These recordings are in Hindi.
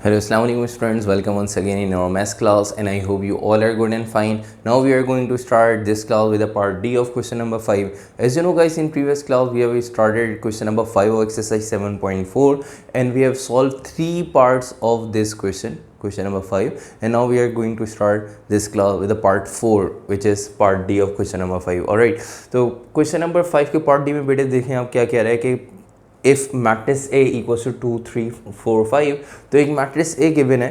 Hello, Assalamu alaikum friends. Welcome once again in our maths class, and I hope you all are good and fine. Now we are going to start this class with a part D of question number 5. As you know guys, in previous class we have started question number 5 of exercise 7.4 and we have solved 3 parts of this question number 5, and now we are going to start this class with a part 4 which is part D of question number 5. Alright, तो question number 5 के part D में बेटे देखें आप क्या कह रहे हैं कि if matrix A equals to 2 3 4 5, तो एक मैट्रिक्स ए गिवन है,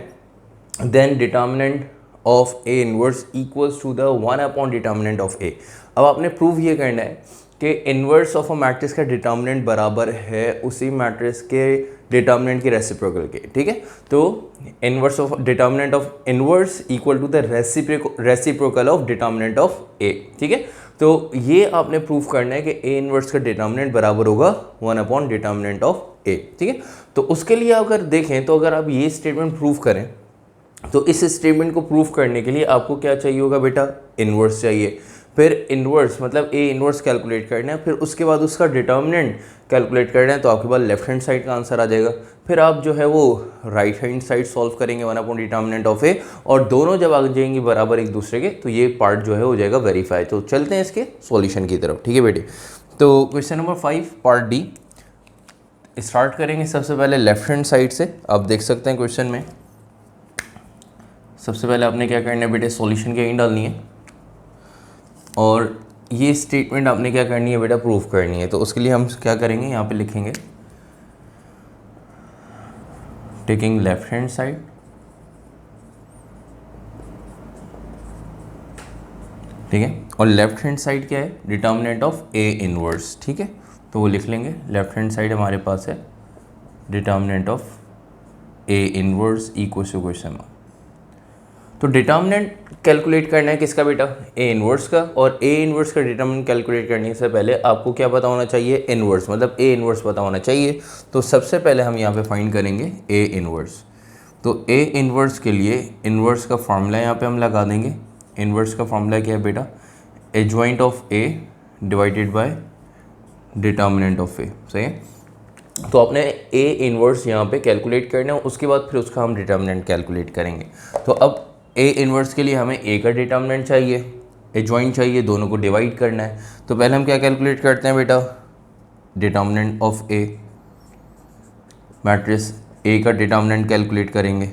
then determinant of A inverse equals to the 1 upon determinant of A. अब आपने प्रूव ये करना है कि इनवर्स ऑफ अ मैट्रिक्स का डिटर्मिनेंट बराबर है उसी मैट्रिक्स के डिटर्मिनेंट की रेसिप्रोकल के. ठीक है, तो inverse of determinant of inverse equal to the reciprocal of determinant of A. ठीक है, तो ये आपने प्रूफ करना है कि ए इनवर्स का डिटर्मिनेंट बराबर होगा 1 अपॉन डिटर्मिनेंट ऑफ ए. ठीक है, तो उसके लिए अगर देखें तो अगर आप ये स्टेटमेंट प्रूफ करें तो इस स्टेटमेंट को प्रूफ करने के लिए आपको क्या चाहिए होगा बेटा, इनवर्स चाहिए. फिर इनवर्स मतलब ए इनवर्स कैलकुलेट करना है, फिर उसके बाद उसका डिटर्मिनेंट कैलकुलेट करना है, तो आपके पास लेफ्ट हैंड साइड का आंसर आ जाएगा. फिर आप जो है वो राइट हैंड साइड सॉल्व करेंगे 1 अपॉन डिटर्मिनेंट ऑफ ए, और दोनों जब आ जाएंगी बराबर एक दूसरे के, तो ये पार्ट जो है हो जाएगा वेरीफाई. तो चलते हैं इसके सॉल्यूशन की तरफ. ठीक है बेटे, तो question number 5 part D start करेंगे. सबसे पहले लेफ्ट हैंड साइड से आप देख सकते हैं क्वेश्चन में सबसे पहले आपने क्या करना है बेटे, सॉल्यूशन की डालनी है और ये स्टेटमेंट आपने क्या करनी है बेटा, प्रूफ करनी है. तो उसके लिए हम क्या करेंगे, यहाँ पे लिखेंगे टेकिंग लेफ्ट हैंड साइड, ठीक है, और लेफ्ट हैंड साइड क्या है, डिटर्मिनेंट ऑफ ए इनवर्स. ठीक है, तो वो लिख लेंगे. लेफ्ट हैंड साइड हमारे पास है determinant of A inverse equals to question mark. तो डिटर्मिनेंट कैलकुलेट करना है किसका बेटा, ए इनवर्स का, और ए इनवर्स का डिटर्मिनेंट कैलकुलेट करने से पहले आपको क्या पता होना चाहिए, इनवर्स मतलब ए इनवर्स पता होना चाहिए. तो सबसे पहले हम यहाँ पे फाइंड करेंगे ए इनवर्स. तो ए इनवर्स के लिए इनवर्स का फॉर्मूला यहाँ पे हम लगा देंगे. इनवर्स का फॉर्मूला क्या है बेटा, adjoint of A divided by determinant of A. सही है, तो आपने ए इनवर्स यहाँ पे कैलकुलेट करना है, उसके बाद फिर उसका हम डिटर्मिनेंट कैलकुलेट करेंगे. तो अब ए इनवर्स के लिए हमें ए का डिटर्मिनेंट चाहिए, एडजॉइंट चाहिए, दोनों को डिवाइड करना है. तो पहले हम क्या कैलकुलेट करते हैं बेटा, determinant of A, matrix A का डिटर्मिनेंट कैलकुलेट करेंगे.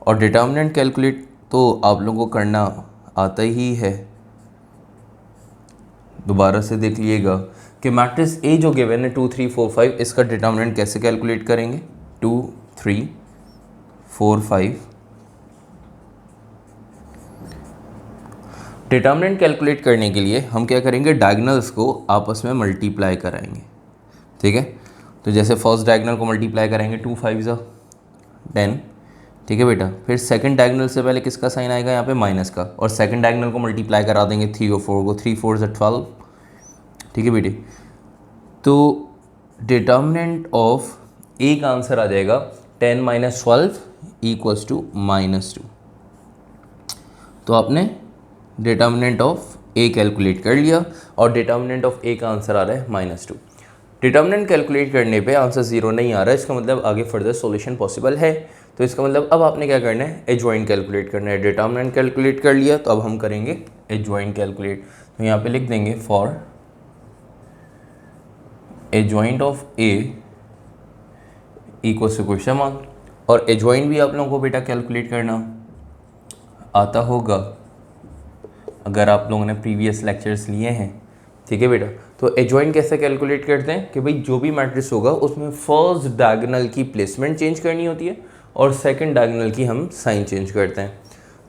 और डिटर्मिनेंट कैलकुलेट तो आप लोगों को करना आता ही है, दोबारा से देख लीजिएगा कि मैट्रिक्स ए जो गिवन है 2 3 4 5, इसका डिटर्मिनेंट कैसे कैलकुलेट करेंगे, 2 3 4 5. डिटर्मिनेंट कैलकुलेट करने के लिए हम क्या करेंगे, डायगोनल्स को आपस में मल्टीप्लाई कराएंगे. ठीक है, तो जैसे फर्स्ट डायगोनल को मल्टीप्लाई कराएंगे 2 5 10. ठीक है बेटा, फिर सेकंड डायगोनल से पहले किसका साइन आएगा यहाँ पे, माइनस का, और सेकंड डायगोनल को मल्टीप्लाई करा देंगे 3 और 4 को, 3 4 12. ठीक है बेटे, तो डिटर्मिनेंट ऑफ ए का आंसर आ जाएगा 10 - 12 इक्वल्स टू -2. तो आपने डिटर्मिनेंट ऑफ ए कैलकुलेट कर लिया और डिटर्मिनेंट ऑफ ए का आंसर आ रहा है -2. डिटर्मिनेंट कैलकुलेट करने पे आंसर 0 नहीं आ रहा है, इसका मतलब आगे फर्दर सॉल्यूशन पॉसिबल है. तो इसका मतलब अब आपने क्या करना है, एडजॉइंट कैलकुलेट करना है. डिटर्मिनेंट कैलकुलेट कर लिया, तो अब हम करेंगे एडजॉइंट कैलकुलेट. तो यहाँ पे लिख देंगे for adjoint of A equals to question mark. और एडजॉइंट भी आप लोगों को बेटा कैलकुलेट करना आता होगा अगर आप लोगों ने प्रीवियस लेक्चर्स लिए हैं. ठीक है बेटा, तो एडजॉइंट कैसे कैलकुलेट करते हैं कि भाई जो भी मैट्रिक्स होगा उसमें फर्स्ट डायगोनल की प्लेसमेंट चेंज करनी होती है और सेकंड डायगोनल की हम साइन चेंज करते हैं.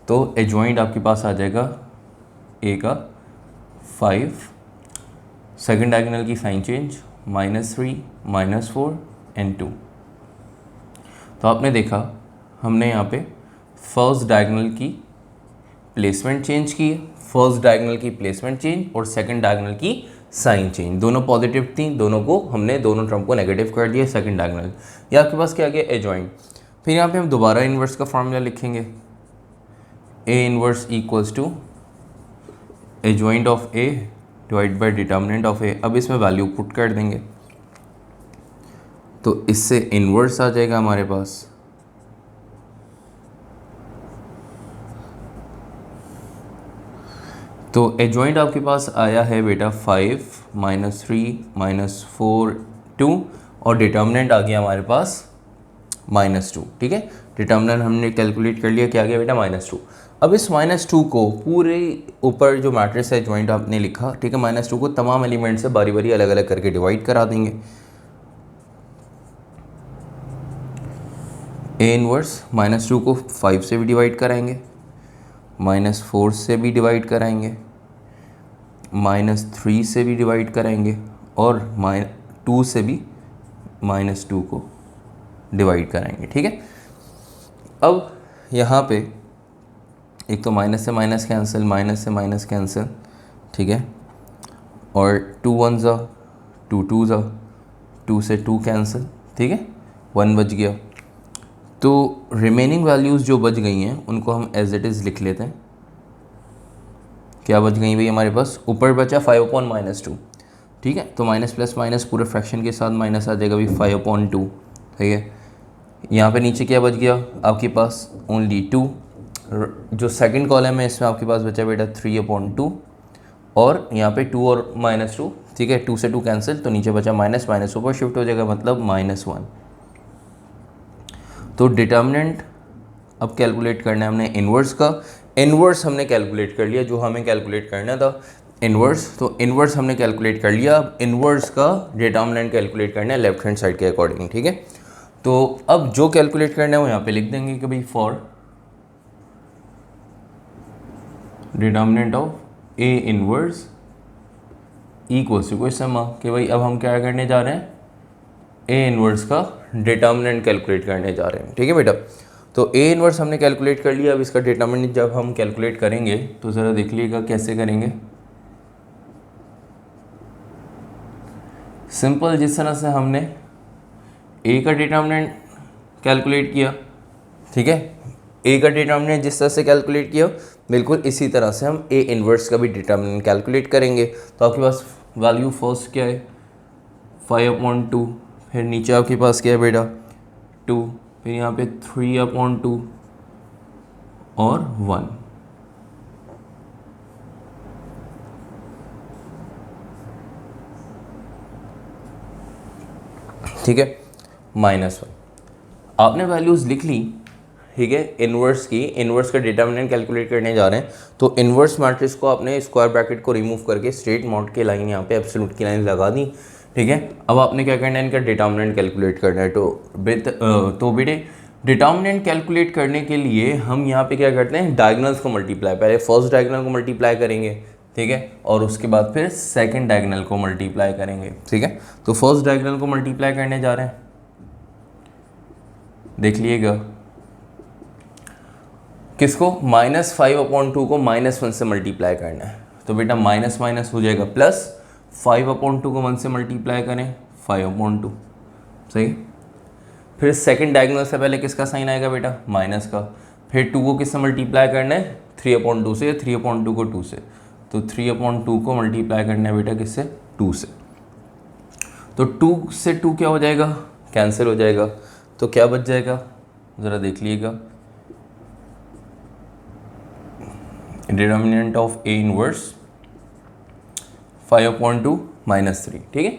तो एडजॉइंट आपके पास आ जाएगा ए का 5, सेकंड डायगोनल की साइन चेंज -3 -4 एंड 2. तो आपने देखा हमने यहाँ पे फर्स्ट डायगोनल की प्लेसमेंट चेंज की, फर्स्ट डायगोनल की प्लेसमेंट चेंज और सेकंड डायगोनल की साइन चेंज, दोनों पॉजिटिव थी, दोनों को हमने दोनों टर्म को नेगेटिव कर दिया सेकंड डायगोनल. ये आपके पास क्या गया, एडजॉइंट. फिर यहाँ पे हम दोबारा इन्वर्स का फॉर्मूला लिखेंगे, A inverse equals to adjoint of A divide by determinant of A. अब इसमें वैल्यू पुट कर देंगे, तो इससे इन्वर्स आ जाएगा हमारे पास तो एडजॉइंट आपके पास आया है बेटा 5 -3 -4 2 और डिटर्मिनेंट आ गया हमारे पास -2। ठीक है, डिटर्मिनेंट हमने कैलकुलेट कर लिया, क्या आ गया बेटा -2। अब इस -2 को पूरे ऊपर जो मैट्रिक्स है जॉइंट आपने लिखा, ठीक है, -2 को तमाम एलिमेंट से बारी बारी अलग अलग करके डिवाइड करा देंगे। ए इनवर्स -2 को 5 से भी डिवाइड कराएंगे, -4 से भी डिवाइड कराएंगे, -3 से भी डिवाइड कराएंगे और -2 से भी -2 को डिवाइड कराएंगे। ठीक है, अब यहाँ पे एक तो माइनस से माइनस कैंसिल, माइनस से माइनस कैंसिल, ठीक है, और 2 1 ज़ा 2 2 ज़ा 2 से 2 कैंसिल, ठीक है, 1 बच गया। तो रिमेनिंग वैल्यूज़ जो बच गई हैं उनको हम एज इट इज़ लिख लेते हैं। क्या बच गई भाई हमारे पास, ऊपर बचा 5/-2, ठीक है, तो माइनस प्लस माइनस पूरे फ्रैक्शन के साथ माइनस आ जाएगा भाई 5/2, ठीक है। यहाँ पे नीचे क्या बच गया आपके पास, ओनली 2। जो सेकंड कॉलम है इसमें आपके पास बचा बेटा 3/2 और यहाँ पे 2 और -2, ठीक है, 2 से 2 कैंसिल, तो नीचे बचा माइनस, माइनस ऊपर शिफ्ट हो जाएगा, मतलब -1। तो डिटर्मिनेंट अब कैलकुलेट करना है हमने इन्वर्स का। इन्वर्स हमने कैलकुलेट कर लिया, जो हमें कैलकुलेट करना था इन्वर्स, तो इन्वर्स हमने कैलकुलेट कर लिया। अब इन्वर्स का डिटर्मिनेंट कैलकुलेट करना है लेफ्ट हैंड साइड के अकॉर्डिंग, ठीक है। तो अब जो कैलकुलेट करना है वो यहाँ पे लिख देंगे कि भाई for determinant of A inverse equals to question mark, कि भाई अब हम क्या करने जा रहे हैं, ए इनवर्स का डिटर्मिनेंट कैलकुलेट करने जा रहे हैं, ठीक है बेटा। तो ए इनवर्स हमने कैलकुलेट कर लिया, अब इसका डिटर्मिनेंट जब हम कैलकुलेट करेंगे तो ज़रा देख लीजिएगा कैसे करेंगे। सिंपल, जिस तरह से हमने ए का डिटर्मिनेंट कैलकुलेट किया, ठीक है, ए का डिटर्मिनेंट जिस तरह से कैलकुलेट किया, बिल्कुल इसी तरह से हम ए इनवर्स का भी डिटर्मिनेंट कैलकुलेट करेंगे। तो आपके पास वैल्यू फर्स्ट क्या है 5/2, फिर नीचे आपके पास क्या है बेटा 2, फिर यहाँ पे 3/2 और 1। ठीक है, -1 आपने वैल्यूज़ लिख ली, ठीक है, इन्वर्स की। इन्वर्स का डिटर्मिनेंट कैलकुलेट करने जा रहे हैं, तो इन्वर्स मैट्रिक्स को आपने स्क्वायर ब्रैकेट को रिमूव करके स्ट्रेट मॉड की लाइन यहाँ पे एब्सोल्यूट की लाइन लगा दी, ठीक है। अब आपने क्या करना है, इनका डिटर्मिनेंट कैलकुलेट करना है। तो बेटे डिटर्मिनेंट कैलकुलेट करने के लिए हम यहाँ पे क्या करते हैं, डायगोनल्स को मल्टीप्लाई, पहले फर्स्ट डायगोनल को मल्टीप्लाई करेंगे, ठीक है, और उसके बाद फिर सेकंड डायगोनल को मल्टीप्लाई करेंगे, ठीक है। तो फर्स्ट डायगोनल को मल्टीप्लाई करने जा रहे हैं, देख लीजिएगा किसको, -5/2 को -1 से मल्टीप्लाई करना है। तो बेटा माइनस माइनस हो जाएगा प्लस, 5/2 को 1 से मल्टीप्लाई करें 5/2, सही। फिर सेकंड डायगोनल से पहले किसका साइन आएगा बेटा, माइनस का। फिर 2 को किससे मल्टीप्लाई करना है 3/2 से, 3/2 को 2 से, तो 3/2 को मल्टीप्लाई करना है बेटा किससे, 2 से। तो 2 से 2 क्या हो जाएगा, कैंसिल हो जाएगा। तो क्या बच जाएगा ज़रा देख लीजिएगा, डिटर्मिनेंट ऑफ ए इनवर्स 5/2 -3, ठीक है।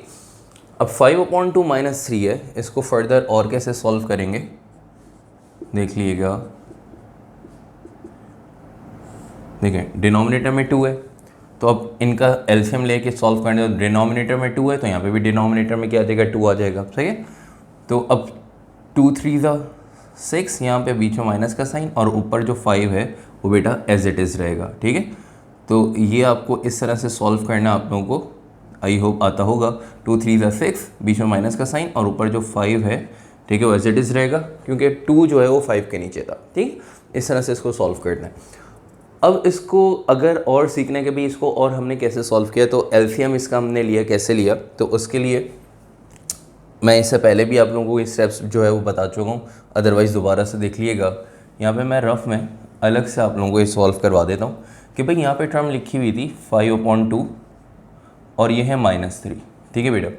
अब 5/2 -3 है, इसको फर्दर और कैसे सॉल्व करेंगे देख लीजिएगा। देखिए डिनोमिनेटर में 2 है, तो अब इनका एलसीएम लेके सॉल्व करने, तो डिनोमिनेटर में 2 है तो यहाँ पे भी डिनोमिनेटर में क्या आ जाएगा 2 आ जाएगा, सही है। तो अब 2 3 6, यहाँ पे बीच में माइनस का साइन और ऊपर जो 5 है वो बेटा एज इट इज़ रहेगा, ठीक है। तो ये आपको इस तरह से सॉल्व करना आप लोगों को आई होप आता होगा। 2 3 6, बीच में माइनस का साइन और ऊपर जो 5 है, ठीक है, वो एज इट इज़ रहेगा क्योंकि 2 जो है वो 5 के नीचे था, ठीक। इस तरह से इसको सॉल्व करना है। अब इसको अगर और सीखने के भी इसको और हमने कैसे सॉल्व किया, तो एलसीएम इसका हमने लिया, कैसे लिया, तो उसके लिए मैं इससे पहले भी आप लोगों को स्टेप्स जो है वो बता चुका हूँ, अदरवाइज़ दोबारा से देख लीजिएगा। यहाँ पे मैं रफ में अलग से आप लोगों को ये सॉल्व करवा देता हूँ कि भाई यहाँ पे टर्म लिखी हुई थी 5/2 और ये है -3, ठीक है बेटा।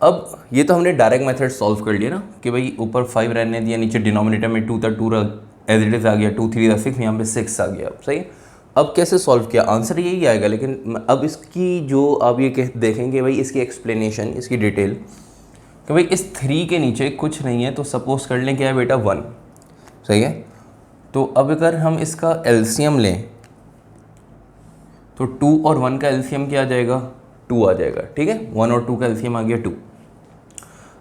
अब ये तो हमने डायरेक्ट मेथड सॉल्व कर लिया ना कि भाई ऊपर 5 रहने दिया, नीचे डिनोमिनेटर में 2 था, 2 एज इट इज़ आ गया, 2 3 6, यहाँ पे 6 आ गया, सही। अब कैसे सॉल्व किया, आंसर यही आएगा, लेकिन अब इसकी जो आप ये देखेंगे भाई, इसकी एक्सप्लेनेशन, इसकी डिटेल कि भाई इस 3 के नीचे कुछ नहीं है, तो सपोज कर लें क्या है बेटा 1, सही है। तो अब अगर हम इसका एलसीएम लें तो 2 और 1 का एलसीएम क्या आ जाएगा, 2 आ जाएगा, ठीक है। 1 और 2 का एलसीएम आ गया 2।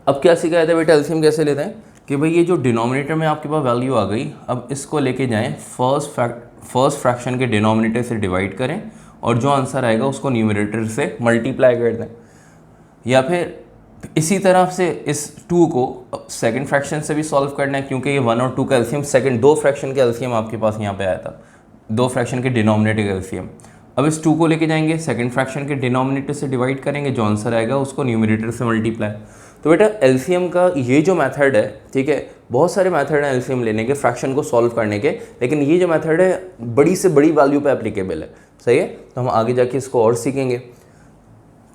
अब क्या सिखाया था बेटा, एलसीएम कैसे लेते हैं कि भाई ये जो डिनोमिनेटर में आपके पास वैल्यू आ गई, अब इसको लेके जाएं फर्स्ट फ्रैक्शन के डिनोमिनेटर से डिवाइड करें और जो आंसर आएगा उसको न्यूमरेटर से मल्टीप्लाई कर दें, या फिर इसी तरह से इस 2 को सेकंड फ्रैक्शन से भी सॉल्व करना है, क्योंकि ये 1 और 2 का एलसीएम सेकंड 2 फ्रैक्शन के एलसीएम आपके पास यहाँ पे आया था, 2 फ्रैक्शन के डिनोमिनेटर का एलसीएम। अब इस 2 को लेके जाएंगे सेकंड फ्रैक्शन के डिनोमिनेटर से डिवाइड करेंगे, जो आंसर आएगा उसको न्यूमरेटर से मल्टीप्लाई। तो बेटा एलसीएम का ये जो मेथड है, ठीक है, बहुत सारे मेथड हैं एलसीएम लेने के, फ्रैक्शन को सॉल्व करने के, लेकिन ये जो मेथड है बड़ी से बड़ी वैल्यू पे एप्लीकेबल है, सही है। तो हम आगे जाके इसको और सीखेंगे।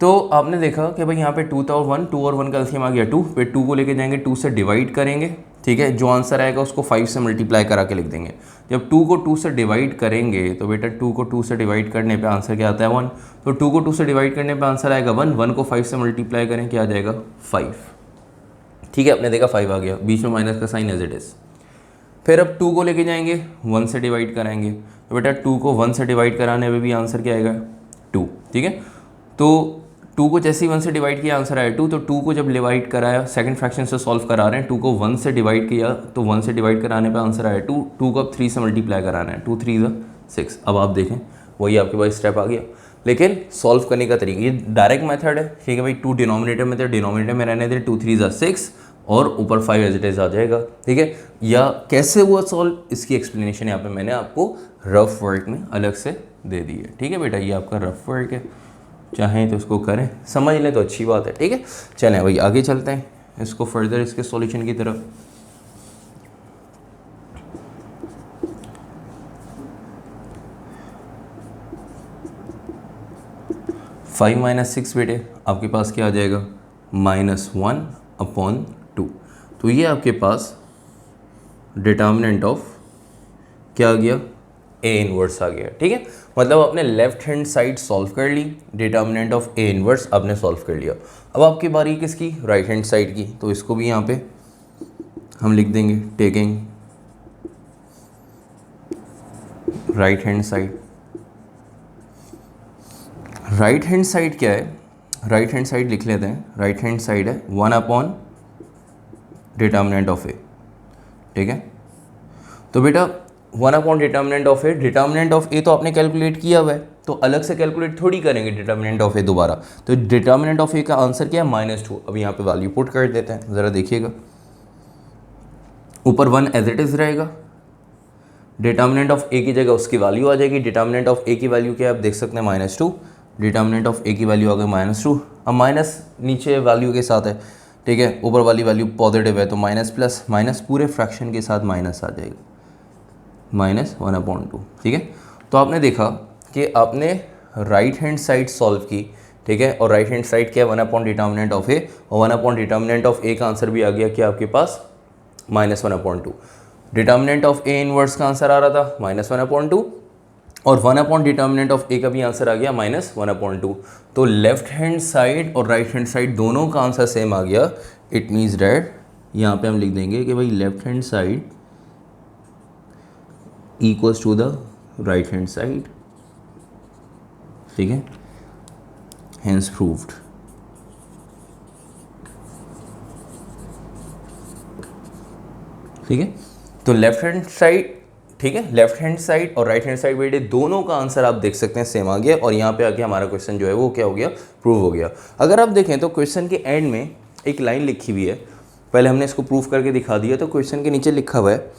तो आपने देखा कि भाई यहाँ पे 2 था और 1, 2 और 1 का एलसीएम आ गया 2, फिर 2 को लेके जाएंगे 2 से डिवाइड करेंगे, ठीक है, जो आंसर आएगा उसको 5 से मल्टीप्लाई करा के लिख देंगे। जब 2 को 2 से डिवाइड करेंगे तो बेटा 2 को 2 से डिवाइड करने पे आंसर क्या आता है 1, तो 2 को 2 से डिवाइड करने पे आंसर आएगा 1, 1 को 5 से मल्टीप्लाई करें क्या आ जाएगा 5, ठीक है। आपने देखा 5 आ गया, बीच में माइनस का साइन एज इट इज़। फिर अब 2 को लेके जाएंगे 1 से डिवाइड कराएंगे, तो बेटा 2 को 1 से डिवाइड कराने में भी आंसर क्या आएगा 2, ठीक है। तो 2 को जैसे ही 1 से डिवाइड किया आंसर आया 2, तो 2 को जब डिवाइड कराया सेकंड फ्रैक्शन से सॉल्व करा रहे हैं, 2 को 1 से डिवाइड किया तो 1 से डिवाइड कराने पे आंसर आया 2, 2 को अब 3 से मल्टीप्लाई कराना है, 2 3 6। अब आप देखें वही आपके पास स्टेप आ गया, लेकिन सॉल्व करने का तरीका ये डायरेक्ट मेथड है, ठीक है भाई। 2 डिनोमिनेटर में थे, डिनोमिनेटर में रहने दे 2 3 6 और ऊपर 5 एज इट इज आ जाएगा, ठीक है। या कैसे हुआ सॉल्व, इसकी एक्सप्लेनेशन यहाँ पे मैंने आपको रफ वर्क में अलग से दे दी है, ठीक है बेटा। ये आपका रफ वर्क है, चाहें तो इसको करें, समझ लें तो अच्छी बात है, ठीक है। चलें भाई आगे चलते हैं इसको फर्दर इसके सॉल्यूशन की तरफ। फाइव माइनस 6 बेटे आपके पास क्या आ जाएगा -1/2। तो ये आपके पास डिटर्मिनेंट ऑफ क्या आ गया, ए इनवर्स आ गया, ठीक है। मतलब आपने लेफ्ट हैंड साइड सॉल्व कर ली, डिटर्मिनेंट ऑफ ए इनवर्स आपने सॉल्व कर लिया। अब आपकी बारी किसकी, राइट हैंड साइड की, तो इसको भी यहाँ पे हम लिख देंगे taking right hand side. Right hand side क्या है, राइट हैंड साइड लिख लेते हैं, राइट हैंड साइड है 1/डिटर्मिनेंट ऑफ ए, ठीक है। तो बेटा 1/डिटर्मिनेंट ऑफ ए, डिटर्मिनेंट ऑफ ए तो आपने कैलकुलेट किया हुआ है, तो अलग से कैलकुलेट थोड़ी करेंगे डिटर्मिनेंट ऑफ ए दोबारा। तो डिटर्मिनेंट ऑफ ए का आंसर क्या है -2। अब यहाँ पे वैल्यू पुट कर देते हैं, ज़रा देखिएगा, ऊपर 1 एज इट इज़ रहेगा, डिटर्मिनेंट ऑफ ए की जगह उसकी वैल्यू आ जाएगी। डिटर्मिनेंट ऑफ ए की वैल्यू क्या है आप देख सकते हैं -2, डिटर्मिनेंट ऑफ ए की वैल्यू आ गई -2। अब माइनस नीचे वैल्यू के साथ है, ठीक है, ऊपर वाली वैल्यू पॉजिटिव है तो माइनस प्लस माइनस पूरे फ्रैक्शन के साथ माइनस आ जाएगा, -1/2, ठीक है। तो आपने देखा कि आपने राइट हैंड साइड सॉल्व की, ठीक है, और राइट हैंड साइड क्या है 1/डिटर्मिनेंट ऑफ ए, और 1/डिटर्मिनेंट ऑफ ए का आंसर भी आ गया कि आपके पास -1/2। डिटर्मिनेंट ऑफ ए इनवर्स का आंसर आ रहा था -1/2 और 1/डिटर्मिनेंट ऑफ ए का भी आंसर आ गया -1/2। तो लेफ्ट हैंड साइड और राइट हैंड साइड दोनों का आंसर सेम आ गया। इट मीन्स डैट यहाँ पे हम लिख देंगे कि भाई left hand side equals to the right hand side, ठीक है, हेंस प्रूव्ड। ठीक है, तो लेफ्ट हैंड साइड, ठीक है, लेफ्ट हैंड साइड और राइट हैंड साइड बेटे दोनों का आंसर आप देख सकते हैं सेम आ गया, और यहाँ पे आके हमारा क्वेश्चन जो है वो क्या हो गया, प्रूव हो गया। अगर आप देखें तो क्वेश्चन के एंड में एक लाइन लिखी हुई है, पहले हमने इसको प्रूव करके दिखा दिया, तो क्वेश्चन के नीचे लिखा हुआ है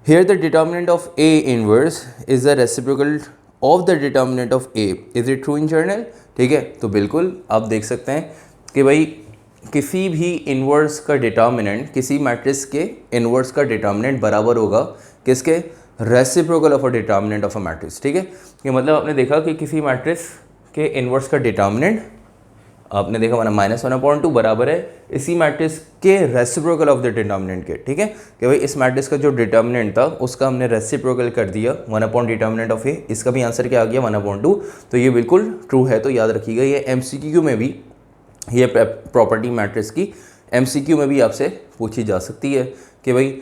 here the determinant of A inverse is the reciprocal of the determinant of A, is it true in journal. ठीक है, तो बिल्कुल आप देख सकते हैं कि भाई किसी भी इन्वर्स का डिटर्मिनेंट, किसी मैट्रिक्स के इन्वर्स का डिटर्मिनेंट बराबर होगा किसके, reciprocal of a determinant of a matrix. ठीक है, ये मतलब आपने देखा कि किसी मैट्रिक्स के इन्वर्स का डिटर्मिनेंट आपने देखा माना -1/2 बराबर है इसी मैट्रिक्स के रेसिप्रोकल ऑफ द डिटर्मिनेंट के, ठीक है, कि भाई इस मैट्रिक्स का जो डिटर्मिनेंट था उसका हमने रेसिप्रोकल कर दिया 1/डिटर्मिनेंट ऑफ ए, इसका भी आंसर क्या आ गया 1/2, तो ये बिल्कुल ट्रू है। तो याद रखिएगा ये एमसीक्यू में भी, ये प्रॉपर्टी मैट्रिक्स की एमसीक्यू में भी आपसे पूछी जा सकती है कि भाई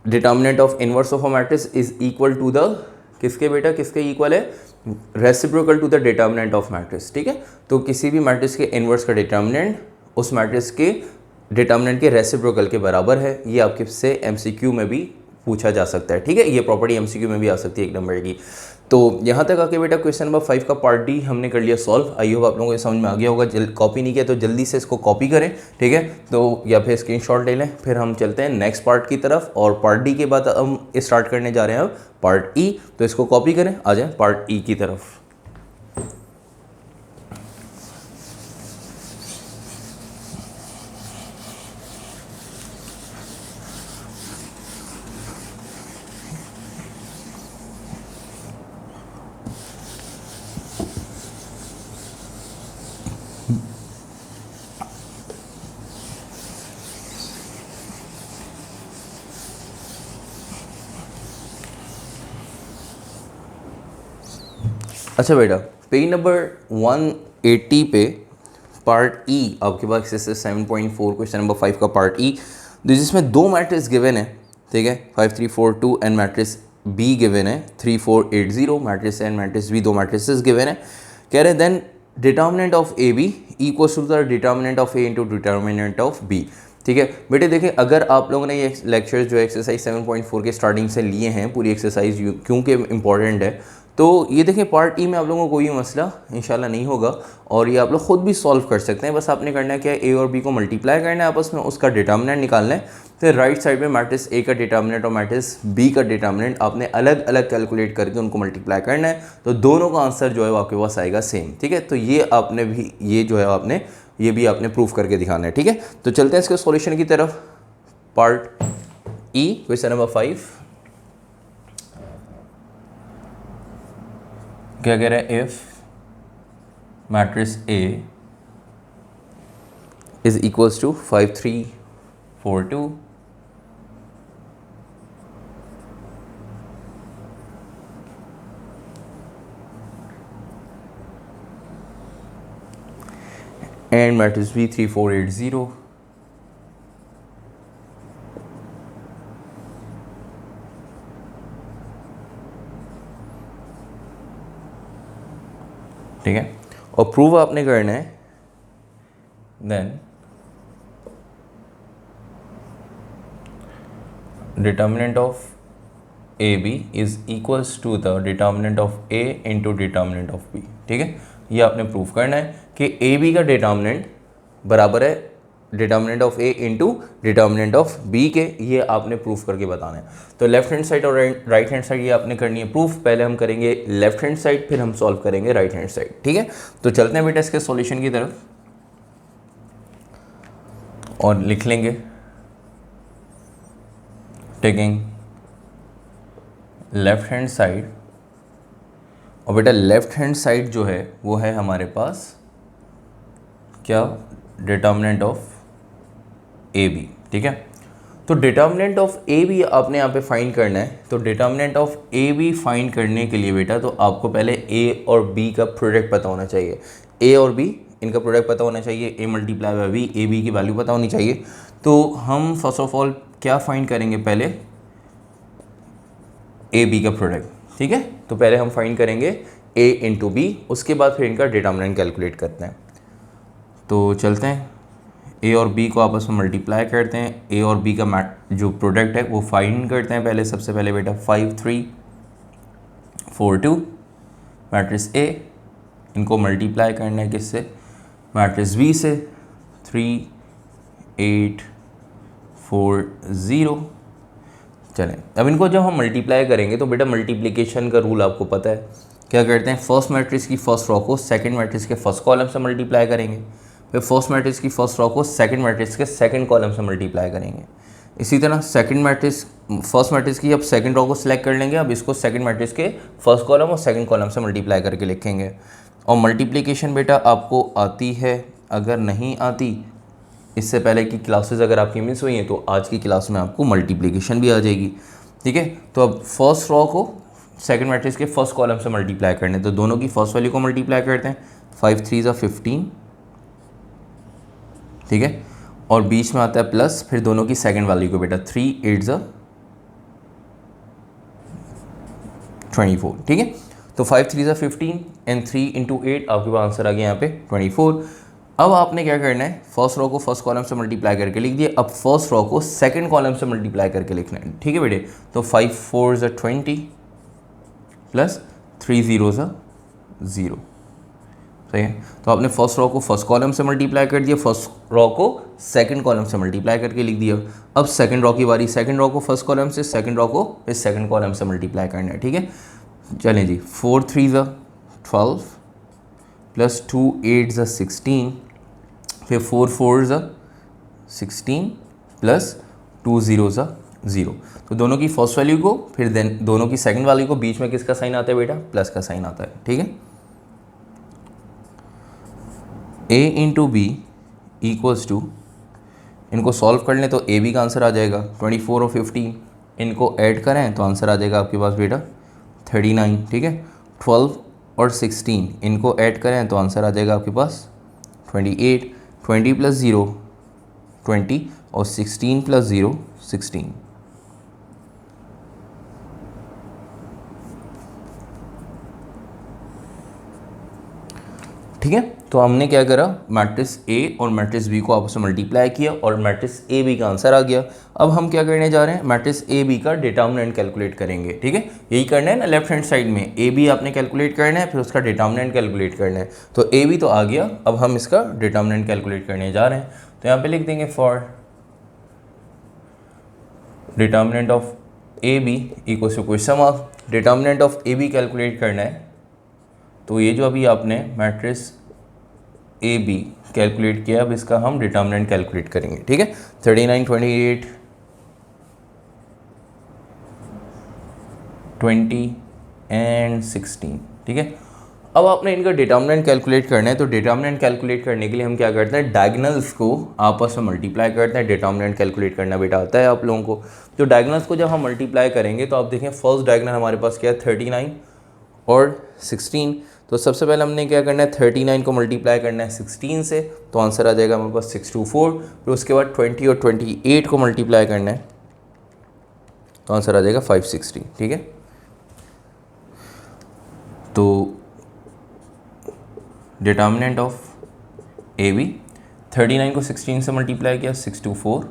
determinant of inverse of a matrix is equal to the किसके बेटा, किसके इक्वल है, reciprocal to the determinant of matrix, ठीक है। तो किसी भी मैट्रिक्स के इनवर्स का डिटर्मिनेंट उस मैट्रिक्स के डिटर्मिनेंट के रेसिप्रोकल के बराबर है, ये आपके से एमसीक्यू में भी पूछा जा सकता है, ठीक है। ये प्रॉपर्टी एमसीक्यू में भी आ सकती है 1 नंबर की। तो यहाँ तक आके बेटा क्वेश्चन नंबर 5 का पार्ट डी हमने कर लिया सॉल्व। आई होप आप लोगों को समझ में आ गया होगा। कॉपी नहीं किया तो जल्दी से इसको कॉपी करें, ठीक है, तो या फिर स्क्रीनशॉट ले लें। फिर हम चलते हैं नेक्स्ट पार्ट की तरफ, और पार्ट डी के बाद हम स्टार्ट करने जा रहे हैं अब पार्ट ई। तो इसको कॉपी करें, आ जाए पार्ट ई की तरफ। अच्छा बेटा, पेज नंबर 180 पे पार्ट ई आपके पास एक्सरसाइज 7.4 क्वेश्चन नंबर 5 का पार्ट ई, जिसमें दो मैट्रिक्स गिवन है, ठीक है, 5 3 4 2 एंड मैट्रिक्स बी गिवन है 3 4 8 0, मैट्रिक्स एंड मैट्रिक्स बी, दो मैट्रिक्स गिवन है। कह रहे then determinant of A B equals to the determinant of A into determinant of B, ठीक है। बेटे देखिए, अगर आप लोगों ने ये लेक्चर्स जो एक्सरसाइज 7.4 के स्टार्टिंग से लिए हैं, पूरी एक्सरसाइज क्योंकि इंपॉर्टेंट है, तो ये देखिए पार्ट ई में आप लोगों को कोई मसला इंशाल्लाह नहीं होगा, और ये आप लोग खुद भी सॉल्व कर सकते हैं। बस आपने करना है क्या है, ए और बी को मल्टीप्लाई करना है आपस में, उसका डिटर्मिनेंट निकालना है। फिर राइट साइड में मैट्रिक्स ए का डिटर्मिनेंट और मैट्रिक्स बी का डिटर्मिनेंट आपने अलग अलग कैलकुलेट करके उनको मल्टीप्लाई करना है, तो दोनों का आंसर जो है वो आपके पास आएगा सेम, ठीक है। तो ये आपने भी, ये जो है आपने ये भी आपने प्रूफ करके दिखाना है, ठीक है। तो चलते हैं इसके सॉल्यूशन की तरफ। पार्ट ई क्वेश्चन नंबर 5 क्या कह रहा है, if matrix A is equals to 5 3 4 2 and matrix B 3 4 8 0, ठीक है। और प्रूव आपने करना है then determinant of A B is equals to the determinant of A into determinant of B, ठीक है। ये आपने प्रूफ करना है कि ए बी का डिटर्मिनेंट बराबर है determinant of A into determinant of B के, ये आपने प्रूफ करके बताना है। तो लेफ्ट हैंड साइड और राइट हैंड साइड ये आपने करनी है प्रूफ। पहले हम करेंगे लेफ्ट हैंड साइड, फिर हम सॉल्व करेंगे राइट हैंड साइड, ठीक है। तो चलते हैं बेटा इसके सॉल्यूशन की तरफ और लिख लेंगे, टेकिंग लेफ्ट हैंड साइड, और बेटा लेफ्ट हैंड साइड जो है वो है हमारे पास क्या, डिटर्मिनेंट ऑफ ए बी, ठीक है। तो डिटर्मिनेंट ऑफ ए बी आपने यहाँ पे फाइंड करना है। तो determinant of A B find करने के लिए बेटा तो आपको पहले ए और बी का प्रोडक्ट पता होना चाहिए। ए और बी इनका प्रोडक्ट पता होना चाहिए, A multiply by B, A B की वैल्यू पता होनी चाहिए। तो हम फर्स्ट ऑफ ऑल क्या फाइंड करेंगे, पहले ए बी का प्रोडक्ट, ठीक है। तो पहले हम फाइंड करेंगे ए इंटू बी, उसके बाद फिर इनका डिटर्मिनेंट कैलकुलेट करते हैं। तो चलते हैं, ए और बी को आपस में मल्टीप्लाई करते हैं, ए और बी का जो प्रोडक्ट है वो फाइंड करते हैं। पहले सबसे पहले बेटा 5 3 4 2 मैट्रिक्स ए, इनको मल्टीप्लाई करना है किससे, मैट्रिक्स बी से 3 8 4 0। चलें, अब इनको जब हम मल्टीप्लाई करेंगे तो बेटा मल्टीप्लिकेशन का रूल आपको पता है, क्या करते हैं, फर्स्ट मैट्रिक्स की फर्स्ट रो को सेकंड मैट्रिक्स के फर्स्ट कॉलम से मल्टीप्लाई करेंगे, फिर फर्स्ट मैट्रिक्स की फर्स्ट रो को सेकंड मैट्रिक्स के सेकंड कॉलम से मल्टीप्लाई करेंगे। इसी तरह सेकंड मैट्रिक्स, फर्स्ट मैट्रिक्स की अब सेकंड रो को सिलेक्ट कर लेंगे, अब इसको सेकंड मैट्रिक्स के फर्स्ट कॉलम और सेकंड कॉलम से मल्टीप्लाई करके लिखेंगे। और मल्टीप्लिकेशन बेटा आपको आती है, अगर नहीं आती इससे पहले की क्लासेस अगर आपकी मिस हुई हैं तो आज की क्लास में आपको मल्टीप्लिकेशन भी आ जाएगी, ठीक है। तो अब फर्स्ट रॉ को सेकंड मैट्रिक्स के फर्स्ट कॉलम से मल्टीप्लाई करने, तो दोनों की फर्स्ट वैल्यू को मल्टीप्लाई करते हैं, 5 3 ज़ा 15, ठीक है, और बीच में आता है प्लस, फिर दोनों की सेकंड वैल्यू को बेटा 3 8 ज़ा 24, ठीक है। तो 5 3 ज़ा 15 एंड 3 इंटू 8 आपके पास आंसर आ गया यहाँ पे 24। अब आपने क्या करना है, फर्स्ट रो को फर्स्ट कॉलम से मल्टीप्लाई करके लिख दिया, अब फर्स्ट रो को सेकंड कॉलम से मल्टीप्लाई करके लिखना है, ठीक है बेटे। तो 5 4 ज़ा 20 प्लस 3 0 ज़ा 0, सही है। तो आपने फर्स्ट रो को फर्स्ट कॉलम से मल्टीप्लाई कर दिया, फर्स्ट रो को सेकंड कॉलम से मल्टीप्लाई करके लिख दिया। अब सेकंड रो की बारी, सेकंड रो को फर्स्ट कॉलम से, सेकंड रो को फिर सेकंड कॉलम से मल्टीप्लाई करना है, ठीक है। चलें जी, 4 3 ज़ा 12 प्लस 2 8 ज़ा 16, फिर 4 4 ज़ा 16 प्लस 2 0 ज़ा 0। तो दोनों की फर्स्ट वैल्यू को फिर देन दोनों की सेकंड वैल्यू को, बीच में किसका साइन आता है बेटा, प्लस का साइन आता है, ठीक है। a into B equals to, इनको सॉल्व कर लें तो ए बी का आंसर आ जाएगा 24 और 15, इनको ऐड करें तो आंसर आ जाएगा आपके पास बेटा 39, ठीक है। 12 और 16 इनको ऐड करें तो आंसर आ जाएगा आपके पास 28, 20 प्लस 0 20 और 16 प्लस 0 16, ठीक है। तो हमने क्या करा, मैट्रिक्स ए और मैट्रिक्स बी को आपस में मल्टीप्लाई किया और मैट्रिक्स ए बी का आंसर आ गया। अब हम क्या करने जा रहे हैं, मैट्रिक्स ए बी का डिटर्मिनेंट कैलकुलेट करेंगे, ठीक है। यही करना है ना, लेफ्ट हैंड साइड में ए बी आपने कैलकुलेट करना है, फिर उसका डिटर्मिनेंट कैलकुलेट करना है। तो ए बी तो आ गया, अब हम इसका डिटर्मिनेंट कैलकुलेट करने जा रहे हैं। तो यहाँ पे लिख देंगे for determinant of A B equals to question mark, determinant of A B calculate करना है। तो ये जो अभी आपने मैट्रिक्स ए बी कैलकुलेट किया, अब इसका हम डिटर्मिनेंट कैलकुलेट करेंगे, ठीक है। 39 28 20 एंड 16, ठीक है। अब आपने इनका डिटर्मिनेंट कैलकुलेट करना है, तो डिटर्मिनेंट कैलकुलेट करने के लिए हम क्या करते हैं, डायगोनल्स को आपस में मल्टीप्लाई करते हैं। डिटर्मिनेंट कैलकुलेट करना बेटा आता है आप लोगों को। तो डायगोनल्स को जब हम मल्टीप्लाई करेंगे तो आप देखें फर्स्ट डायगोनल हमारे पास क्या है, 39 और 16। तो सबसे पहले हमने क्या करना है, 39 को मल्टीप्लाई करना है 16 से, तो आंसर आ जाएगा हमारे पास 624। फिर उसके बाद 20 और 28 को मल्टीप्लाई करना है, तो आंसर आ जाएगा 560, ठीक है। तो डिटर्मिनेंट ऑफ ए बी, 39 को 16 से मल्टीप्लाई किया 624,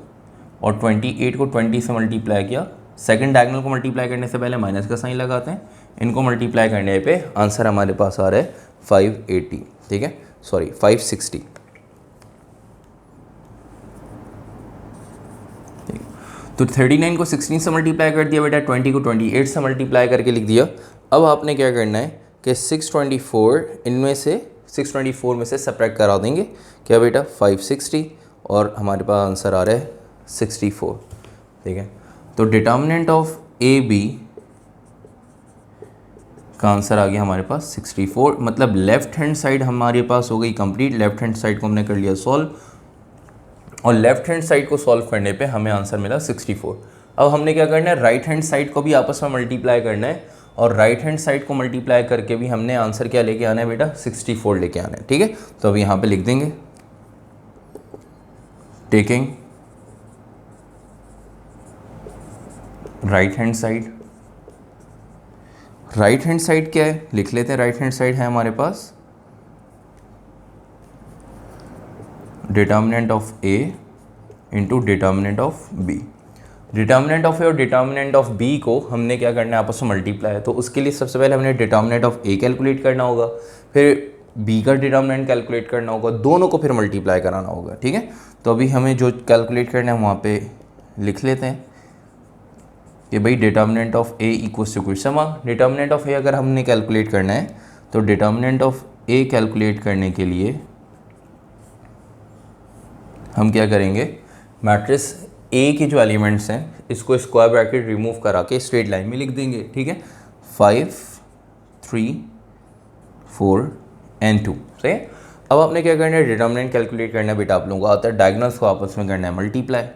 और 28 को 20 से मल्टीप्लाई किया। सेकंड डायगोनल को मल्टीप्लाई करने से पहले माइनस का साइन लगाते हैं, इनको मल्टीप्लाई करने पे आंसर हमारे पास आ रहा है 580, ठीक है, सॉरी 560। तो 39 को 16 से मल्टीप्लाई कर दिया बेटा, 20 को 28 से मल्टीप्लाई करके लिख दिया। अब आपने क्या करना है कि 624 में से सब्ट्रैक्ट करा देंगे, क्या बेटा 560, और हमारे पास आंसर आ रहा है 64, ठीक है। तो डिटर्मिनेंट ऑफ ए बी का आंसर आ गया हमारे पास 64, मतलब लेफ्ट हैंड साइड हमारे पास हो गई कंप्लीट। लेफ्ट हैंड साइड को हमने कर लिया सॉल्व, और लेफ्ट हैंड साइड को सॉल्व करने पे हमें आंसर मिला 64। अब हमने क्या करना है, राइट हैंड साइड को भी आपस में मल्टीप्लाई करना है, और राइट हैंड साइड को मल्टीप्लाई करके भी हमने आंसर क्या लेके आना है बेटा, 64 लेके आना है, ठीक है। तो अब यहाँ पे लिख देंगे taking right hand side. Right hand side क्या है, लिख लेते हैं। राइट हैंड साइड है हमारे पास determinant of A into determinant of B. Determinant of A और डिटर्मिनेंट ऑफ बी को हमने क्या करना है, आपस में मल्टीप्लाई। तो उसके लिए सबसे पहले हमने डिटर्मिनेंट ऑफ ए कैलकुलेट करना होगा, फिर बी का डिटर्मिनेंट कैलकुलेट करना होगा, दोनों को फिर मल्टीप्लाई कराना होगा, ठीक है। तो अभी हमें जो कैलकुलेट करना है वहाँ पे लिख लेते हैं कि भाई determinant of A equals to question mark. Determinant of A अगर हमने कैलकुलेट करना है तो डिटर्मिनेंट ऑफ ए कैलकुलेट करने के लिए हम क्या करेंगे, मैट्रिक्स ए के जो एलिमेंट्स हैं इसको स्क्वायर ब्रैकेट रिमूव करा के स्ट्रेट लाइन में लिख देंगे, ठीक है। 5 3 4 n2, सही है। अब आपने क्या करना है, डिटर्मिनेंट कैलकुलेट करना है बेटा, आप लोगों को आता है, डायगोनल्स को आपस में करना है मल्टीप्लाई,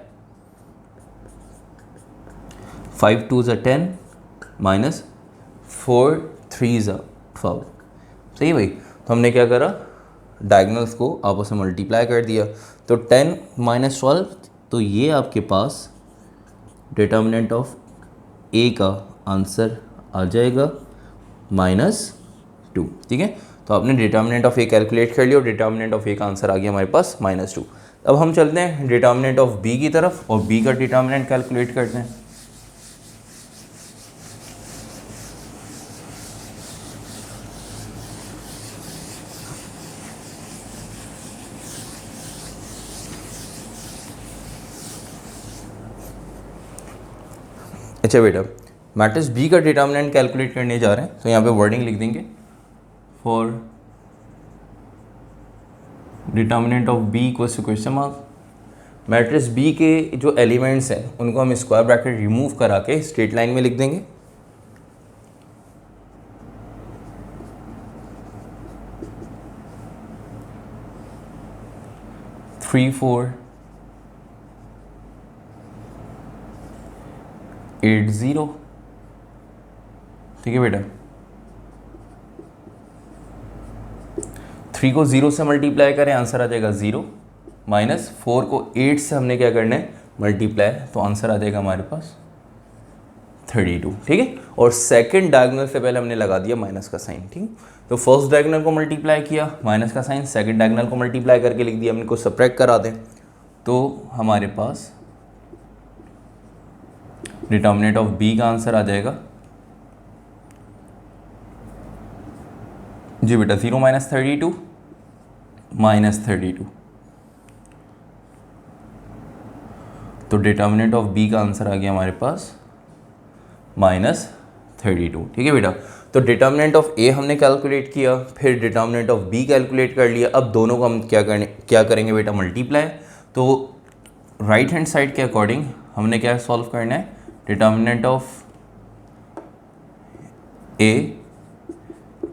5 2 ज़ा 10 माइनस 4 3 ज़ा 12, सही है भाई। तो हमने क्या करा, डायगोनल्स को आपस में मल्टीप्लाई कर दिया, तो 10 माइनस 12, तो ये आपके पास डिटर्मिनेंट ऑफ ए का आंसर आ जाएगा -2, ठीक है। तो आपने डिटर्मिनेंट ऑफ ए कैलकुलेट कर लिया और डिटर्मिनेंट ऑफ ए का आंसर आ गया हमारे पास -2। अब हम चलते हैं डिटर्मिनेंट ऑफ बी की तरफ और बी का डिटर्मिनेंट कैलकुलेट करते हैं। अच्छा बेटा, मैट्रिक्स बी का डिटर्मिनेंट कैलकुलेट करने जा रहे हैं, तो यहाँ पे वर्डिंग लिख देंगे, for determinant of B equals to question mark. Matrix B के जो एलिमेंट्स हैं उनको हम स्क्वायर ब्रैकेट रिमूव करा के स्ट्रेट लाइन में लिख देंगे। थ्री 4 8 0, ठीक है बेटा। 3 को 0 से मल्टीप्लाई करें, आंसर आ जाएगा 0, माइनस 4 को 8 से हमने क्या करना है, मल्टीप्लाई, तो आंसर आ जाएगा हमारे पास 32, ठीक है। और सेकंड डायगोनल से पहले हमने लगा दिया माइनस का साइन, ठीक। तो फर्स्ट डायगोनल को मल्टीप्लाई किया, माइनस का साइन, सेकंड डायगोनल को मल्टीप्लाई करके लिख दिया, हम इनको सब्ट्रैक्ट करा दें, तो हमारे पास डिटर्मिनेंट ऑफ बी का आंसर आ जाएगा जी बेटा 0 माइनस 32 माइनस 32। तो डिटर्मिनेंट ऑफ बी का आंसर आ गया हमारे पास -32, ठीक है बेटा। तो डिटर्मिनेंट ऑफ ए हमने कैलकुलेट किया, फिर डिटर्मिनेंट ऑफ बी कैलकुलेट कर लिया। अब दोनों को हम क्या करेंगे बेटा, मल्टीप्लाई। तो राइट हैंड साइड के अकॉर्डिंग हमने क्या सॉल्व करना है, determinant of A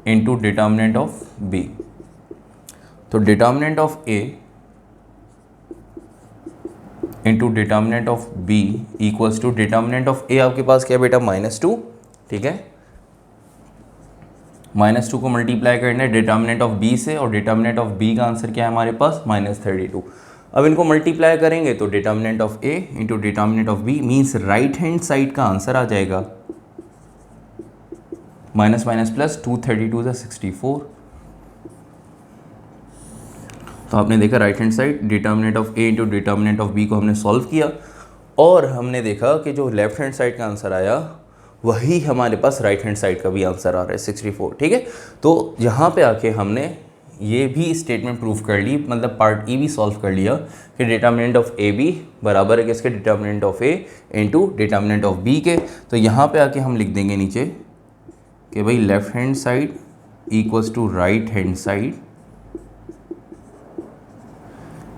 into determinant of B. तो determinant of A into determinant of B equals to determinant of A आपके पास क्या है बेटा, -2, ठीक है। -2 को मल्टीप्लाई करना है डिटर्मिनेंट ऑफ बी से, और डिटर्मिनेंट ऑफ बी का आंसर क्या है हमारे पास, -32। अब इनको मल्टीप्लाई करेंगे तो determinant of A into determinant of B means right hand side का आंसर आ जाएगा माइनस माइनस प्लस 2 32 = 64। तो आपने देखा right hand side determinant of A into determinant of B को हमने सॉल्व किया, और हमने देखा कि जो लेफ्ट हैंड साइड का आंसर आया वही हमारे पास राइट हैंड साइड का भी आंसर आ रहा है 64, ठीक है। तो यहाँ पे आके हमने ये भी स्टेटमेंट प्रूव कर ली, मतलब पार्ट ई भी सॉल्व कर लिया कि डिटर्मिनेंट ऑफ ए बी बराबर है किसके, determinant of A into determinant of B के। तो यहाँ पे आके हम लिख देंगे नीचे कि भाई left hand side equals to right hand side,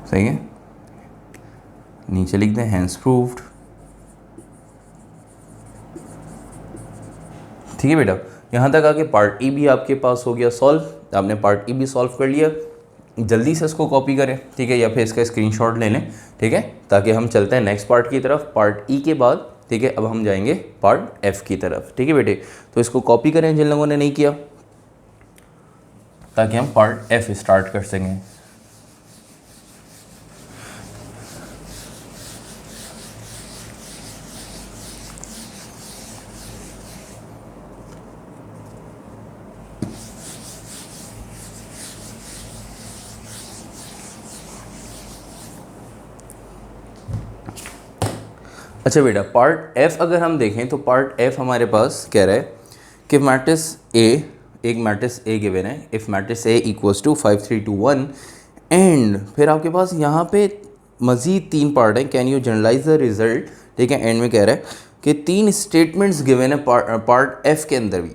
सही है। नीचे लिख दें हैंस प्रूव्ड, ठीक है बेटा। यहाँ तक आके पार्ट ई भी आपके पास हो गया सॉल्व, आपने पार्ट ई भी सॉल्व कर लिया। जल्दी से इसको कॉपी करें, ठीक है, या फिर इसका स्क्रीनशॉट ले लें, ठीक है, ताकि हम चलते हैं नेक्स्ट पार्ट की तरफ, पार्ट ई के बाद, ठीक है। अब हम जाएंगे पार्ट एफ की तरफ, ठीक है बेटे। तो इसको कॉपी करें जिन लोगों ने नहीं किया, ताकि हम पार्ट एफ स्टार्ट कर सकें। अच्छा बेटा, पार्ट एफ अगर हम देखें तो पार्ट एफ हमारे पास कह रहा है कि मैट्रिक्स ए, एक मैट्रिक्स ए गिवन है, if matrix A equals to 5 3 2 1, and फिर आपके पास यहाँ पे मज़ीद 3 पार्ट हैं, can you generalize the result, ठीक है। एंड में कह रहा है कि 3 स्टेटमेंट्स गिवन है पार्ट एफ के अंदर भी,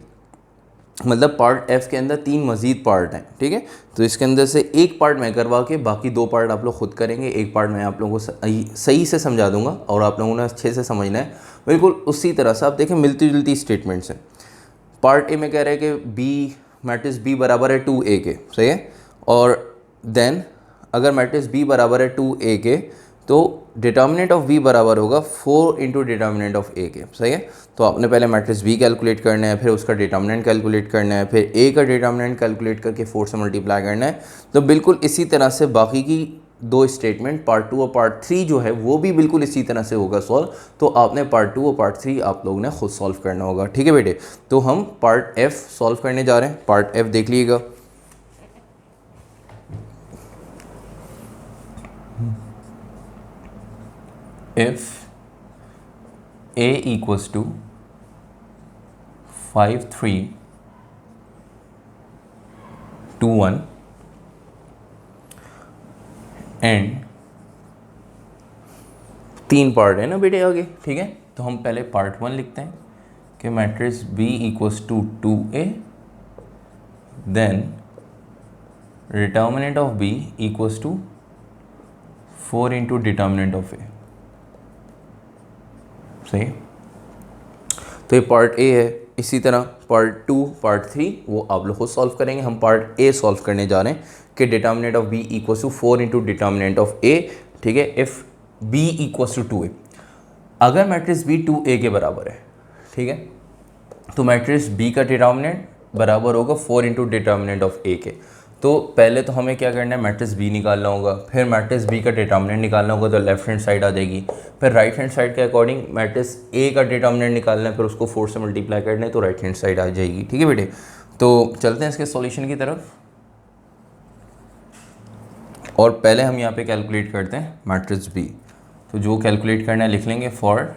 मतलब पार्ट एफ के अंदर 3 मज़ीद पार्ट हैं, ठीक है। तो इसके अंदर से एक पार्ट मैं करवा के बाकी 2 पार्ट आप लोग खुद करेंगे, एक पार्ट मैं आप लोगों को सही से समझा दूंगा और आप लोगों ने अच्छे से समझना है, बिल्कुल उसी तरह से। आप देखें मिलती जुलती स्टेटमेंट्स हैं। पार्ट ए में कह रहे हैं कि बी मैट्रिक्स बी बराबर है 2a के, सही है। और देन अगर मैट्रिक्स बी बराबर है 2a के तो डिटर्मिनेंट ऑफ बी बराबर होगा 4 इंटू डिटर्मिनेंट ऑफ ए के, सही है। तो आपने पहले मैट्रिक्स बी कैलकुलेट करना है, फिर उसका डिटर्मिनेंट कैलकुलेट करना है, फिर ए का डिटर्मिनेंट कैलकुलेट करके 4 से मल्टीप्लाई करना है। तो बिल्कुल इसी तरह से बाकी की दो स्टेटमेंट पार्ट 2 और पार्ट 3 जो है वो भी बिल्कुल इसी तरह से होगा सॉल्व। तो आपने पार्ट 2 और पार्ट 3 आप लोगों ने खुद सॉल्व करना होगा, ठीक है बेटे। तो हम पार्ट एफ सॉल्व करने जा रहे हैं। पार्ट एफ देख लीजिएगा। if a equals to 5 3 2 1 and 3 part है ना बेटे आगे, ठीक है। तो हम पहले पार्ट 1 लिखते हैं कि matrix b equals to 2a, then determinant of b equals to 4 into determinant of a, सही। तो ये पार्ट ए है। इसी तरह पार्ट 2 पार्ट 3 वो आप लोग खुद सॉल्व करेंगे। हम पार्ट ए सॉल्व करने जा रहे हैं कि determinant of B equals to 4 into determinant of A, ठीक है। If B equals to 2a, अगर मैट्रिक्स बी 2a के बराबर है, ठीक है, तो मैट्रिक्स बी का डिटर्मिनेंट बराबर होगा 4 इंटू डिटर्मिनेंट ऑफ ए के। तो पहले तो हमें क्या करना है, मैट्रिक्स बी निकालना होगा, फिर मैट्रिक्स बी का डिटर्मिनेंट निकालना होगा, तो लेफ्ट हैंड साइड आ जाएगी। फिर राइट हैंड साइड के अकॉर्डिंग मैट्रिक्स ए का डिटर्मिनेंट निकालना है, फिर उसको 4 से मल्टीप्लाई करना है, तो राइट हैंड साइड आ जाएगी, ठीक है बेटे। तो चलते हैं इसके सॉल्यूशन की तरफ। और पहले हम यहाँ पे कैलकुलेट करते हैं मैट्रिक्स बी। तो जो कैलकुलेट करना है लिख लेंगे, for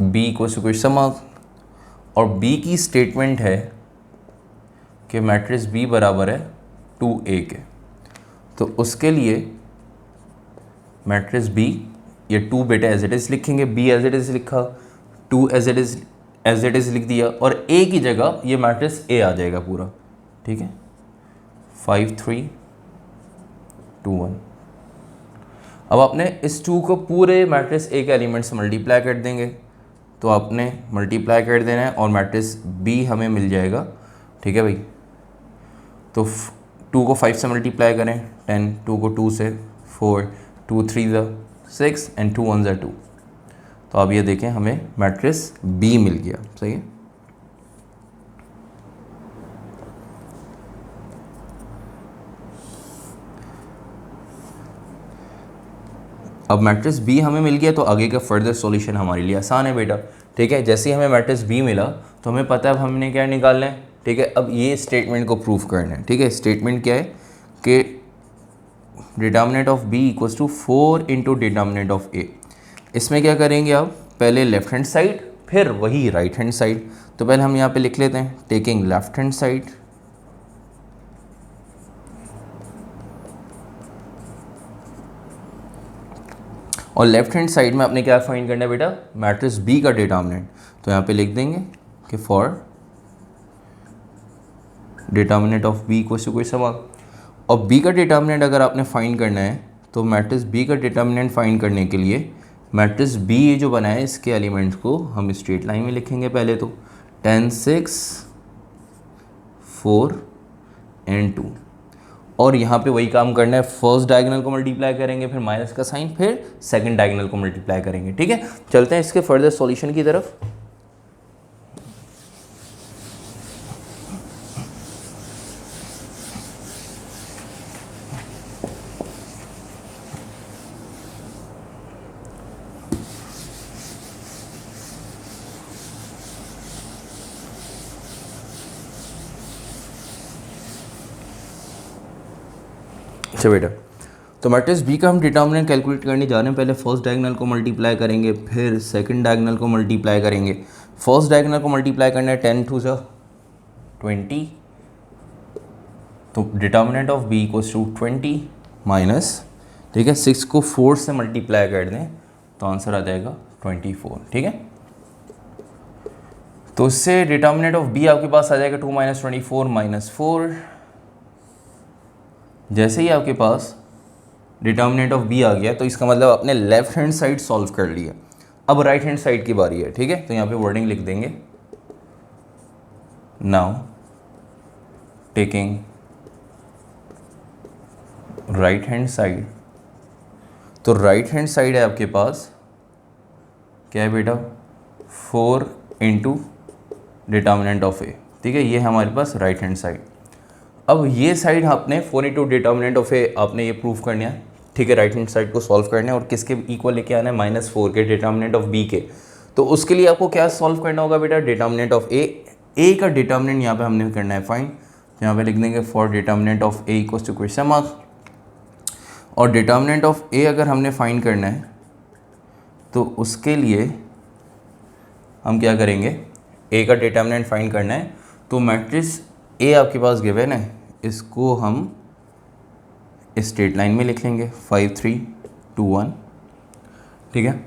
B equals to question mark, और बी की स्टेटमेंट है कि मैट्रिक्स बी बराबर है 2a के। तो उसके लिए मैट्रिक्स बी, ये 2 बेटा एज इट इज़ लिखेंगे, बी एज इट इज़ लिखा, 2 एज इट इज़ लिख दिया, और a की जगह ये मैट्रिक्स a आ जाएगा पूरा, ठीक है। 5 3 2 1। अब आपने इस 2 को पूरे मैट्रिक्स a के एलिमेंट से मल्टीप्लाई कर देंगे। तो आपने मल्टीप्लाई कर देना है और मैट्रिक्स b हमें मिल जाएगा, ठीक है भाई। तो 2 को 5 से मल्टीप्लाई करें 10, 2 को 2 से 4, 2 3 6 एंड 2 1 2। तो अब ये देखें हमें मैट्रिक्स B मिल गया, सही है। अब मैट्रिक्स B हमें मिल गया, तो आगे का फर्दर सॉल्यूशन हमारे लिए आसान है बेटा, ठीक है। जैसे ही हमें मैट्रिक्स B मिला तो हमें पता है अब हमने क्या निकालना है, ठीक है। अब ये स्टेटमेंट को प्रूफ करना है, ठीक है। स्टेटमेंट क्या है कि determinant of B equals to 4 into determinant of A। इसमें क्या करेंगे आप, पहले लेफ्ट हैंड साइड फिर वही राइट हैंड साइड। तो पहले हम यहाँ पे लिख लेते हैं टेकिंग लेफ्ट हैंड साइड, और लेफ्ट हैंड साइड में आपने क्या फाइंड करना है बेटा, मैट्रिक्स B का डिटर्मिनेंट। तो यहाँ पे लिख देंगे कि for determinant of B equals to कोई सवाल। और B का डिटर्मिनेंट अगर आपने फाइंड करना है तो मैट्रिक्स B का डिटर्मिनेंट फाइंड करने के लिए मैट्रिक्स B ये जो बना है इसके एलिमेंट्स को हम स्ट्रेट लाइन में लिखेंगे। पहले तो 10 6 4 एंड 2, और यहाँ पे वही काम करना है, फर्स्ट डायगोनल को मल्टीप्लाई करेंगे, फिर माइनस का साइन, फिर सेकंड डायगोनल को मल्टीप्लाई करेंगे, ठीक है। चलते हैं इसके फर्दर सॉल्यूशन की तरफ। अच्छा बेटा, तो मैट्रिक्स B का हम डिटर्मिनेंट कैलकुलेट करने जा रहे हैं। पहले फर्स्ट डायगोनल को मल्टीप्लाई करेंगे, फिर सेकंड डायगोनल को मल्टीप्लाई करेंगे। फर्स्ट डायगोनल को मल्टीप्लाई करना है 10 2 20, तो determinant of B equals to 20 minus, ठीक है, 6 को 4 से मल्टीप्लाई कर दें तो आंसर आ जाएगा 24, ठीक है। तो इससे डिटर्मिनेंट ऑफ B आपके पास आ जाएगा 2 - 24 - 4। जैसे ही आपके पास डिटर्मिनेंट ऑफ B आ गया तो इसका मतलब आपने लेफ्ट हैंड साइड सॉल्व कर लिया। अब राइट हैंड साइड की बारी है, ठीक है। तो यहाँ पे वर्डिंग लिख देंगे, now taking right hand side, तो राइट हैंड साइड है आपके पास क्या है बेटा 4 इंटू डिटर्मिनेंट ऑफ ए, ठीक है, ये है हमारे पास राइट हैंड साइड। अब ये साइड आपने 4 इंटू डिटर्मिनेंट ऑफ ए आपने ये प्रूव करना है, ठीक है, राइट हैंड साइड को सॉल्व करना है और किसके इक्वल लेके आना है -4 के डिटर्मिनेंट ऑफ बी के। तो उसके लिए आपको क्या सॉल्व करना होगा बेटा, डिटर्मिनेंट ऑफ ए का डिटर्मिनेंट यहाँ पे हमने करना है फाइंड, यहाँ पे लिख देंगे for determinant of A equals to question mark, और डिटर्मिनेंट ऑफ ए अगर हमने फाइंड करना है तो उसके लिए हम क्या करेंगे, ए का डिटर्मिनेंट फाइंड करना है तो मैट्रिक्स ए आपके पास गिवन है, इसको हम स्ट्रेट लाइन में लिख लेंगे 5 3 2 1, ठीक है।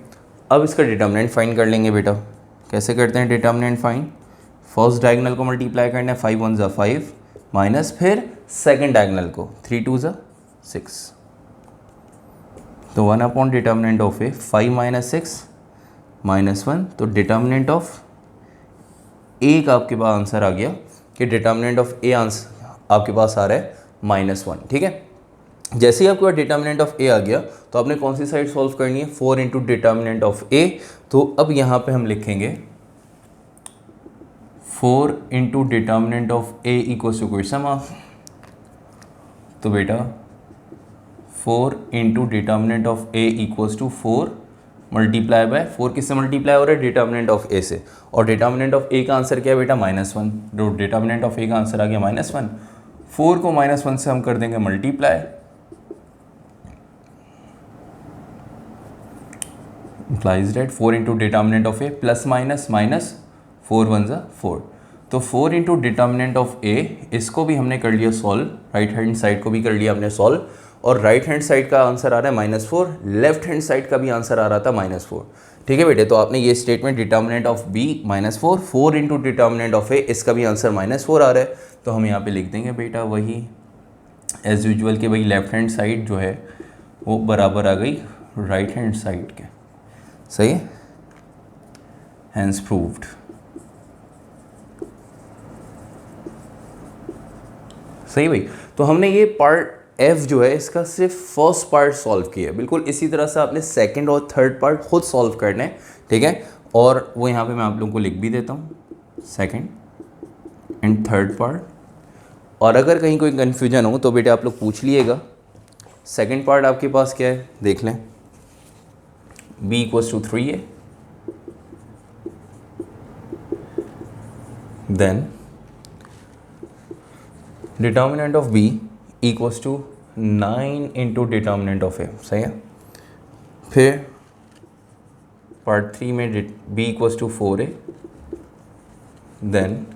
अब इसका डिटर्मिनेंट फाइंड कर लेंगे बेटा, कैसे करते हैं डिटर्मिनेंट फाइंड, फर्स्ट डायगोनल को मल्टीप्लाई करना है 5 1 = 5 माइनस फिर सेकंड डायगोनल को 3 2 = 6, तो 1 अपॉन डिटर्मिनेंट ऑफ ए 5 - 6 -1, तो डिटर्मिनेंट ऑफ ए का आपके पास आंसर आ गया कि डिटर्मिनेंट ऑफ ए आंसर आपके पास आ रहा है -1, ठीक है। जैसे ही आपके पास डिटर्मिनेंट ऑफ ए आ गया तो आपने कौन सी साइड सॉल्व करनी है, 4 इंटू डिटर्मिनेंट ऑफ ए, तो अब यहाँ पे हम लिखेंगे 4 into determinant of A equals to question mark, तो बेटा 4 into determinant of A equals to 4 multiply by 4, किससे मल्टीप्लाई हो रहा है, डिटर्मिनेंट ऑफ ए से, और डिटर्मिनेंट ऑफ ए का आंसर क्या है बेटा -1, जो डिटर्मिनेंट ऑफ ए का आंसर आ गया -1, 4 को -1 से हम कर देंगे multiply, implies that 4 into determinant of A plus minus minus 4 1 = 4, तो 4 इंटू डिटर्मिनेंट ऑफ ए, इसको भी हमने कर लिया सॉल्व, राइट हैंड साइड को भी कर लिया हमने सॉल्व, और राइट हैंड साइड का आंसर आ रहा है -4, लेफ्ट हैंड साइड का भी आंसर आ रहा था -4, ठीक है बेटे। तो आपने ये statement determinant of B -4, 4 into determinant of A, इसका भी आंसर -4 आ रहा है, तो हम यहाँ पे लिख देंगे बेटा वही एज यूजुअल कि भाई लेफ्ट हैंड साइड जो है वो बराबर आ गई राइट हैंड साइड के, सही है, हैंस प्रूव्ड। सही भाई, तो हमने ये पार्ट एफ जो है इसका सिर्फ फर्स्ट पार्ट सॉल्व किया है, बिल्कुल इसी तरह से आपने सेकंड और थर्ड पार्ट खुद सॉल्व करना है, ठीक है, और वो यहाँ पे मैं आप लोगों को लिख भी देता हूँ सेकंड एंड थर्ड पार्ट, और अगर कहीं कोई कन्फ्यूजन हो तो बेटे आप लोग पूछ लिएगा। सेकंड पार्ट आपके पास क्या है देख लें, b = 3 है, then determinant of b = 9 into determinant of A, सही है। फिर पार्ट 3 में b = 4 है, then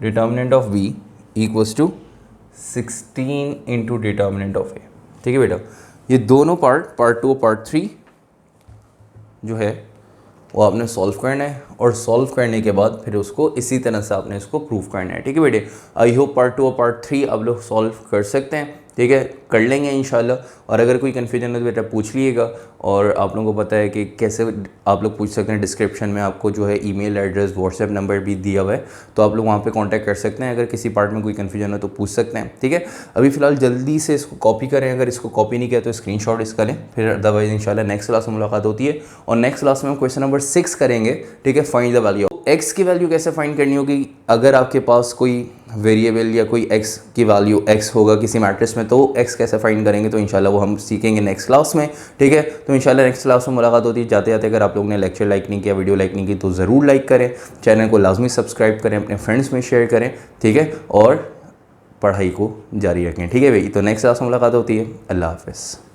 determinant of b = 16 into determinant of A, ठीक है बेटा। ये दोनों पार्ट 2 पार्ट 3 जो है वो आपने सॉल्व करना है, और सॉल्व करने के बाद फिर उसको इसी तरह से आपने इसको प्रूव करना है, ठीक है बेटे। आई होप पार्ट 2 और पार्ट 3 आप लोग सॉल्व कर सकते हैं, ठीक है, कर लेंगे इंशाल्लाह। और अगर कोई कन्फ्यूजन है तो बेटा पूछ लिएगा, और आप लोगों को पता है कि कैसे आप लोग पूछ सकते हैं, डिस्क्रिप्शन में आपको जो है ईमेल एड्रेस व्हाट्सएप नंबर भी दिया हुआ है, तो आप लोग वहाँ पे कांटेक्ट कर सकते हैं, अगर किसी पार्ट में कोई कन्फ्यूजन हो तो पूछ सकते हैं, ठीक है। अभी फ़िलहाल जल्दी से इसको कॉपी करें, अगर इसको कॉपी नहीं किया तो स्क्रीनशॉट इसका लें, फिर अदरवाइज इंशाल्लाह नेक्स्ट क्लास में मुलाकात होती है, और नेक्स्ट क्लास में हम क्वेश्चन नंबर 6 करेंगे, ठीक है, फाइंड द वैल्यू। एक्स की वैल्यू कैसे फाइंड करनी होगी, अगर आपके पास कोई वेरिएबल या कोई एक्स की वैल्यू एक्स होगा किसी मैट्रिक्स में, तो एक्स कैसे फाइंड करेंगे, तो इंशाल्लाह वो हम सीखेंगे नेक्स्ट क्लास में, ठीक है। तो इंशाल्लाह नेक्स्ट क्लास में मुलाकात होती है। जाते जाते अगर आप लोगों ने लेक्चर लाइक नहीं किया, वीडियो लाइक नहीं की, तो ज़रूर लाइक करें, चैनल को लाजमी सब्सक्राइब करें, अपने फ्रेंड्स में शेयर करें, ठीक है, और पढ़ाई को जारी रखें, ठीक है भाई। तो नेक्स्ट क्लास में मुलाकात होती है। अल्लाह हाफ़िज़।